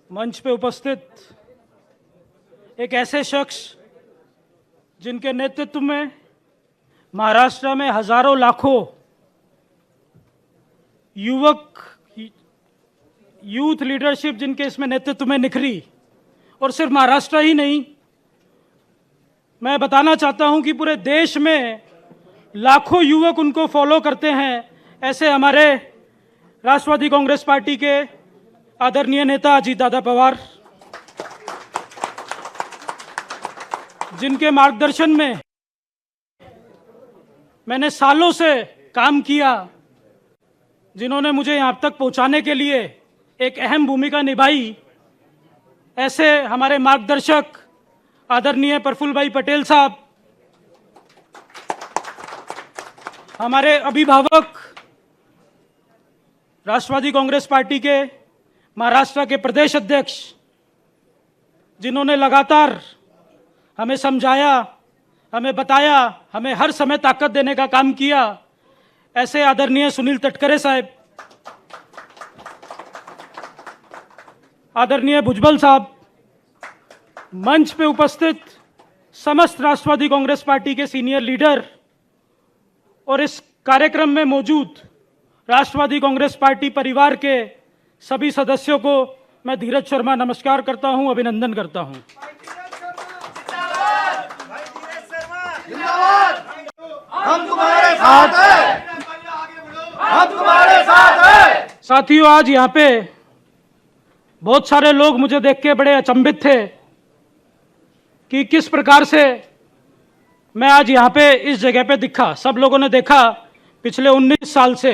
मंच पे उपस्थित एक ऐसे शख्स जिनके नेतृत्व में महाराष्ट्र में हजारों लाखों यूथ लीडरशिप जिनके इसमें नेतृत्व में निखरी, और सिर्फ महाराष्ट्र ही नहीं, मैं बताना चाहता हूं कि पूरे देश में लाखों युवक उनको फॉलो करते हैं। ऐसे हमारे राष्ट्रवादी कांग्रेस पार्टी के आदरणीय नेता अजीत दादा पवार, जिनके मार्गदर्शन में मैंने सालों से काम किया, जिन्होंने मुझे यहां तक पहुंचाने के लिए एक अहम भूमिका निभाई। ऐसे हमारे मार्गदर्शक आदरणीय प्रफुल्ल भाई पटेल साहब, हमारे अभिभावक राष्ट्रवादी कांग्रेस पार्टी के महाराष्ट्र के प्रदेश अध्यक्ष, जिन्होंने लगातार हमें समझाया, हमें बताया, हमें हर समय ताकत देने का काम किया। ऐसे आदरणीय सुनील तटकरे साहब, आदरणीय भुजबल साहब, मंच पे उपस्थित समस्त राष्ट्रवादी कांग्रेस पार्टी के सीनियर लीडर और इस कार्यक्रम में मौजूद राष्ट्रवादी कांग्रेस पार्टी परिवार के सभी सदस्यों को मैं धीरज शर्मा नमस्कार करता हूं, अभिनंदन करता हूं। हम तुम्हारे साथ हैं, हम तुम्हारे साथ हैं। साथियों, आज यहाँ पे बहुत सारे लोग मुझे देख के बड़े अचंभित थे कि किस प्रकार से मैं आज यहाँ पे इस जगह पे दिखा। सब लोगों ने देखा, पिछले 19 साल से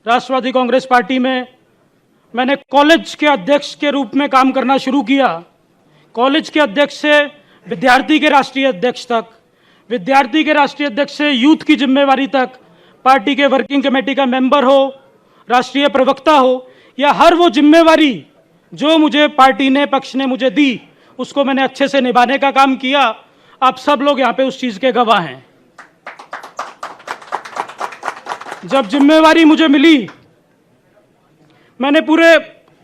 राष्ट्रवादी कांग्रेस पार्टी में मैंने कॉलेज के अध्यक्ष के रूप में काम करना शुरू किया। कॉलेज के अध्यक्ष से विद्यार्थी के राष्ट्रीय अध्यक्ष तक, विद्यार्थी के राष्ट्रीय अध्यक्ष से यूथ की जिम्मेवारी तक, पार्टी के वर्किंग कमेटी का मेंबर हो, राष्ट्रीय प्रवक्ता हो, या हर वो जिम्मेवारी जो मुझे पार्टी ने, पक्ष ने मुझे दी, उसको मैंने अच्छे से निभाने का काम किया। आप सब लोग यहाँ पे उस चीज के गवाह हैं। जब जिम्मेवारी मुझे मिली, मैंने पूरे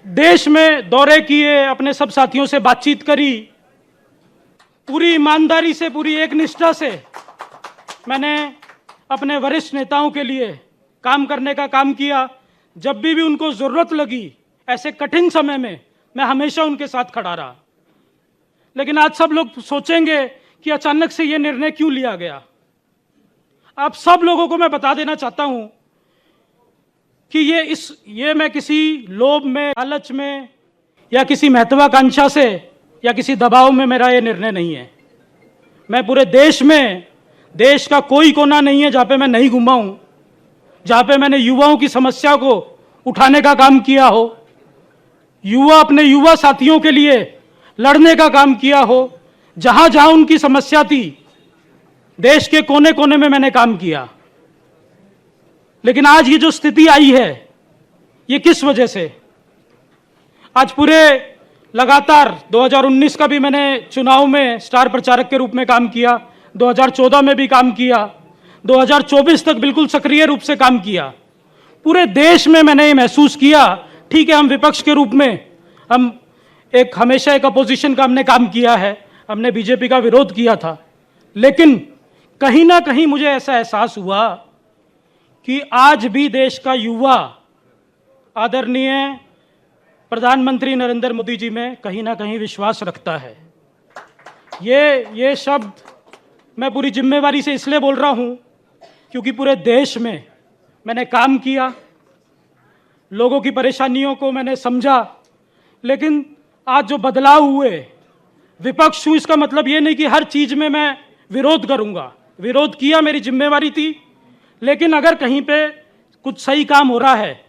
देश में दौरे किए, अपने सब साथियों से बातचीत करी, पूरी ईमानदारी से, पूरी एकनिष्ठा से मैंने अपने वरिष्ठ नेताओं के लिए काम करने का काम किया। जब भी उनको जरूरत लगी, ऐसे कठिन समय में, मैं हमेशा उनके साथ खड़ा रहा। लेकिन आज सब लोग सोचेंगे कि अचानक से ये निर्णय क्यों लिया गया। आप सब लोगों को मैं बता देना चाहता हूं कि ये मैं किसी लोभ में, लालच में, या किसी महत्वाकांक्षा से, या किसी दबाव में मेरा ये निर्णय नहीं है। मैं पूरे देश में, देश का कोई कोना नहीं है जहां पे मैं नहीं घूमा हूं, जहां पे मैंने युवाओं की समस्या को उठाने का काम किया हो, युवा अपने युवा साथियों के लिए लड़ने का काम किया हो। जहां जहां उनकी समस्या थी, देश के कोने कोने में मैंने काम किया। लेकिन आज ये जो स्थिति आई है, ये किस वजह से? आज पूरे लगातार 2019 का भी मैंने चुनाव में स्टार प्रचारक के रूप में काम किया, 2014 में भी काम किया, 2024 तक बिल्कुल सक्रिय रूप से काम किया। पूरे देश में मैंने ये महसूस किया, ठीक है, हम विपक्ष के रूप में, हम हमेशा एक अपोजिशन का हमने काम किया है, हमने बीजेपी का विरोध किया था, लेकिन कहीं ना कहीं मुझे ऐसा एहसास हुआ कि आज भी देश का युवा आदरणीय प्रधानमंत्री नरेंद्र मोदी जी में कहीं ना कहीं विश्वास रखता है। ये शब्द मैं पूरी जिम्मेवारी से इसलिए बोल रहा हूं क्योंकि पूरे देश में मैंने काम किया, लोगों की परेशानियों को मैंने समझा। लेकिन आज जो बदलाव हुए, विपक्ष हूं इसका मतलब ये नहीं कि हर चीज में मैं विरोध करूंगा। विरोध किया, मेरी जिम्मेवारी थी, लेकिन अगर कहीं पे कुछ सही काम हो रहा है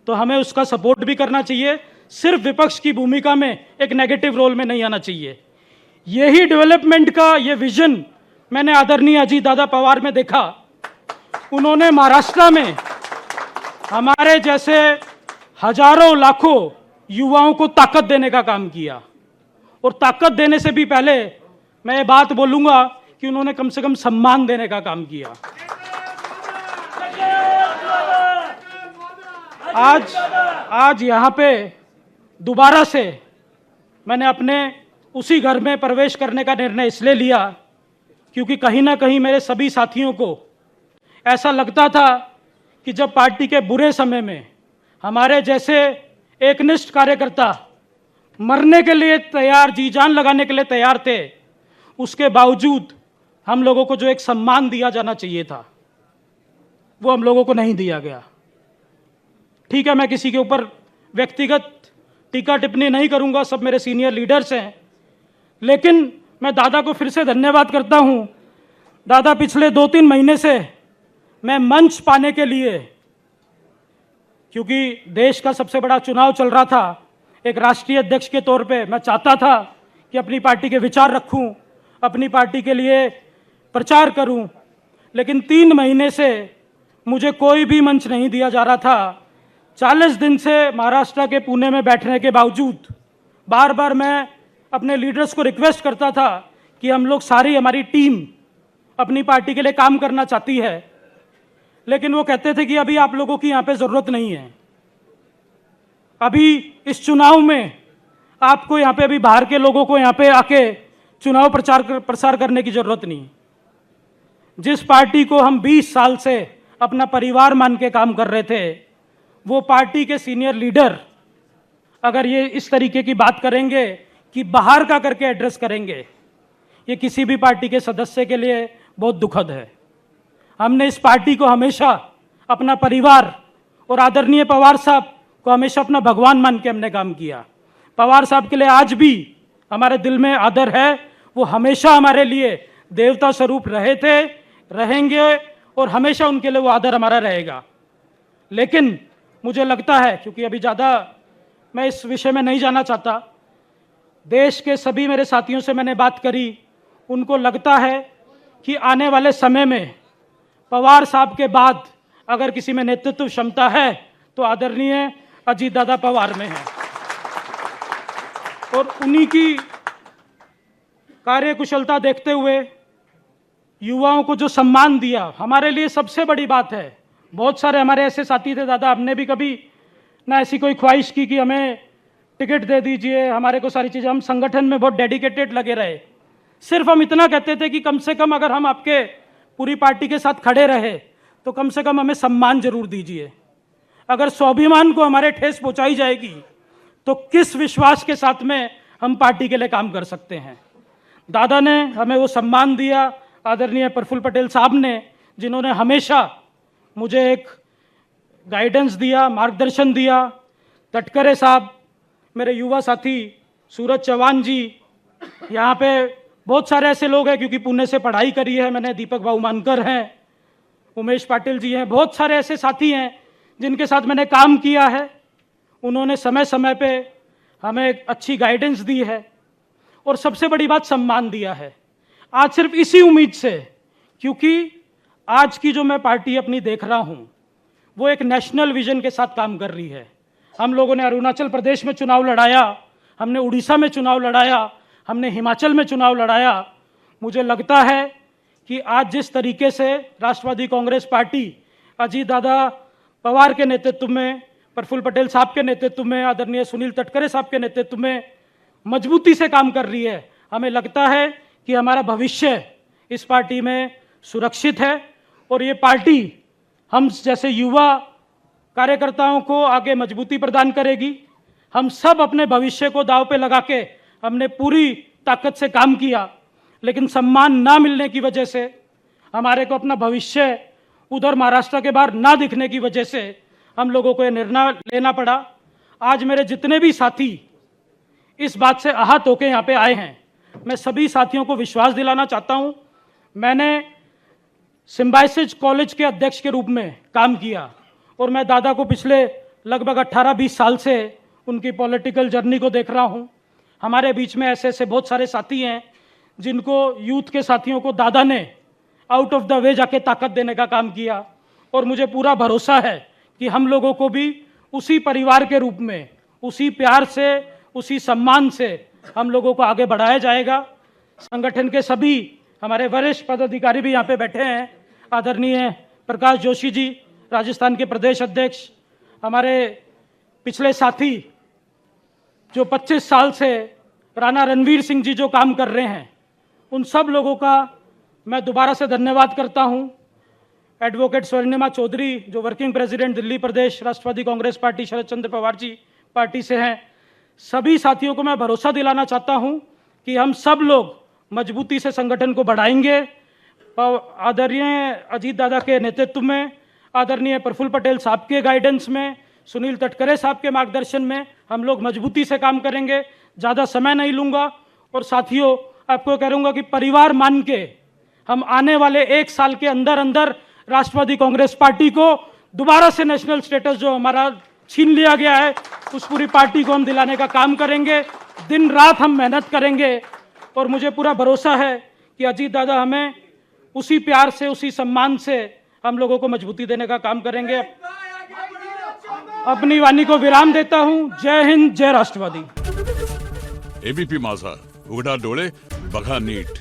तो हमें उसका सपोर्ट भी करना चाहिए। सिर्फ विपक्ष की भूमिका में, एक नेगेटिव रोल में नहीं आना चाहिए। यही डेवलपमेंट का ये विजन मैंने आदरणीय अजीत दादा पवार में देखा। उन्होंने महाराष्ट्र में हमारे जैसे हजारों लाखों युवाओं को ताकत देने का काम किया, और ताकत देने से भी पहले मैं ये बात बोलूंगा कि उन्होंने कम से कम सम्मान देने का काम किया। आज यहाँ पे दोबारा से मैंने अपने उसी घर में प्रवेश करने का निर्णय इसलिए लिया क्योंकि कहीं ना कहीं मेरे सभी साथियों को ऐसा लगता था कि जब पार्टी के बुरे समय में हमारे जैसे एकनिष्ठ कार्यकर्ता मरने के लिए तैयार, जी जान लगाने के लिए तैयार थे, उसके बावजूद हम लोगों को जो एक सम्मान दिया जाना चाहिए था वो हम लोगों को नहीं दिया गया। ठीक है, मैं किसी के ऊपर व्यक्तिगत टीका टिप्पणी नहीं करूंगा, सब मेरे सीनियर लीडर्स हैं, लेकिन मैं दादा को फिर से धन्यवाद करता हूं। दादा, पिछले 2-3 महीने से मैं मंच पाने के लिए, क्योंकि देश का सबसे बड़ा चुनाव चल रहा था, एक राष्ट्रीय अध्यक्ष के तौर पे मैं चाहता था कि अपनी पार्टी के विचार रखूं, अपनी पार्टी के लिए प्रचार करूं, लेकिन 3 महीने से मुझे कोई भी मंच नहीं दिया जा रहा था। 40 दिन से महाराष्ट्र के पुणे में बैठने के बावजूद बार बार मैं अपने लीडर्स को रिक्वेस्ट करता था कि हम लोग सारी, हमारी टीम अपनी पार्टी के लिए काम करना चाहती है, लेकिन वो कहते थे कि अभी आप लोगों की यहाँ पे ज़रूरत नहीं है, अभी इस चुनाव में आपको यहाँ पे, अभी बाहर के लोगों को यहाँ पे आके चुनाव प्रसार करने की ज़रूरत नहीं। जिस पार्टी को हम 20 साल से अपना परिवार मान के काम कर रहे थे, वो पार्टी के सीनियर लीडर अगर ये इस तरीके की बात करेंगे कि बाहर का करके एड्रेस करेंगे, ये किसी भी पार्टी के सदस्य के लिए बहुत दुखद है। हमने इस पार्टी को हमेशा अपना परिवार और आदरणीय पवार साहब को हमेशा अपना भगवान मान के हमने काम किया। पवार साहब के लिए आज भी हमारे दिल में आदर है, वो हमेशा हमारे लिए देवता स्वरूप रहे थे, रहेंगे, और हमेशा उनके लिए वो आदर हमारा रहेगा। लेकिन मुझे लगता है, क्योंकि अभी ज़्यादा मैं इस विषय में नहीं जाना चाहता, देश के सभी मेरे साथियों से मैंने बात करी, उनको लगता है कि आने वाले समय में पवार साहब के बाद अगर किसी में नेतृत्व क्षमता है तो आदरणीय अजीत दादा पवार में है, और उन्हीं की कार्यकुशलता देखते हुए युवाओं को जो सम्मान दिया, हमारे लिए सबसे बड़ी बात है। बहुत सारे हमारे ऐसे साथी थे दादा, हमने भी कभी ना ऐसी कोई ख्वाहिश की कि हमें टिकट दे दीजिए, हमारे को सारी चीज़ें, हम संगठन में बहुत डेडिकेटेड लगे रहे। सिर्फ हम इतना कहते थे कि कम से कम अगर हम आपके पूरी पार्टी के साथ खड़े रहे तो कम से कम हमें सम्मान जरूर दीजिए। अगर स्वाभिमान को हमारे ठेस पहुंचाई जाएगी तो किस विश्वास के साथ में हम पार्टी के लिए काम कर सकते हैं। दादा ने हमें वो सम्मान दिया, आदरणीय प्रफुल्ल पटेल साहब ने, जिन्होंने हमेशा मुझे एक गाइडेंस दिया, मार्गदर्शन दिया, तटकरे साहब, मेरे युवा साथी सूरज चौहान जी, यहाँ पे बहुत सारे ऐसे लोग हैं क्योंकि पुणे से पढ़ाई करी है मैंने, दीपक भाऊ मानकर हैं, उमेश पाटिल जी हैं, बहुत सारे ऐसे साथी हैं जिनके साथ मैंने काम किया है। उन्होंने समय समय पे हमें एक अच्छी गाइडेंस दी है और सबसे बड़ी बात सम्मान दिया है। आज सिर्फ इसी उम्मीद से, क्योंकि आज की जो मैं पार्टी अपनी देख रहा हूँ वो एक नेशनल विजन के साथ काम कर रही है। हम लोगों ने अरुणाचल प्रदेश में चुनाव लड़ाया, हमने उड़ीसा में चुनाव लड़ाया, हमने हिमाचल में चुनाव लड़ाया। मुझे लगता है कि आज जिस तरीके से राष्ट्रवादी कांग्रेस पार्टी अजीत दादा पवार के नेतृत्व में, प्रफुल्ल पटेल साहब के नेतृत्व में, आदरणीय सुनील तटकरे साहब के नेतृत्व में मजबूती से काम कर रही है, हमें लगता है कि हमारा भविष्य इस पार्टी में सुरक्षित है और ये पार्टी हम जैसे युवा कार्यकर्ताओं को आगे मजबूती प्रदान करेगी। हम सब अपने भविष्य को दांव पे लगा के हमने पूरी ताकत से काम किया, लेकिन सम्मान ना मिलने की वजह से, हमारे को अपना भविष्य उधर महाराष्ट्र के बाहर ना दिखने की वजह से हम लोगों को ये निर्णय लेना पड़ा। आज मेरे जितने भी साथी इस बात से आहत होकर यहाँ पे आए हैं, मैं सभी साथियों को विश्वास दिलाना चाहता हूँ। मैंने सिम्बायोसिस कॉलेज के अध्यक्ष के रूप में काम किया और मैं दादा को पिछले लगभग 18-20 साल से उनकी पॉलिटिकल जर्नी को देख रहा हूँ। हमारे बीच में ऐसे ऐसे बहुत सारे साथी हैं जिनको, यूथ के साथियों को दादा ने आउट ऑफ द वे जाके ताकत देने का काम किया और मुझे पूरा भरोसा है कि हम लोगों को भी उसी परिवार के रूप में, उसी प्यार से, उसी सम्मान से हम लोगों को आगे बढ़ाया जाएगा। संगठन के सभी हमारे वरिष्ठ पदाधिकारी भी यहाँ पे बैठे हैं, आदरणीय प्रकाश जोशी जी राजस्थान के प्रदेश अध्यक्ष, हमारे पिछले साथी जो 25 साल से राणा रणवीर सिंह जी जो काम कर रहे हैं, उन सब लोगों का मैं दोबारा से धन्यवाद करता हूं। एडवोकेट स्वर्णिमा चौधरी जो वर्किंग प्रेसिडेंट दिल्ली प्रदेश राष्ट्रवादी कांग्रेस पार्टी शरद चंद्र पवार जी पार्टी से हैं, सभी साथियों को मैं भरोसा दिलाना चाहता हूं कि हम सब लोग मजबूती से संगठन को बढ़ाएंगे। आदरणीय अजीत दादा के नेतृत्व में, आदरणीय प्रफुल्ल पटेल साहब के गाइडेंस में, सुनील तटकरे साहब के मार्गदर्शन में हम लोग मजबूती से काम करेंगे। ज़्यादा समय नहीं लूँगा और साथियों आपको करूँगा कि परिवार मान के हम आने वाले 1 साल के अंदर अंदर राष्ट्रवादी कांग्रेस पार्टी को दोबारा से नेशनल स्टेटस जो हमारा छीन लिया गया है, उस पूरी पार्टी को हम दिलाने का काम करेंगे। दिन रात हम मेहनत करेंगे और मुझे पूरा भरोसा है कि अजीत दादा हमें उसी प्यार से, उसी सम्मान से हम लोगों को मजबूती देने का काम करेंगे। अपनी वाणी को विराम देता हूं। जय हिंद, जय राष्ट्रवादी। एबीपी माझा, उघडा डोळे बघा नीट।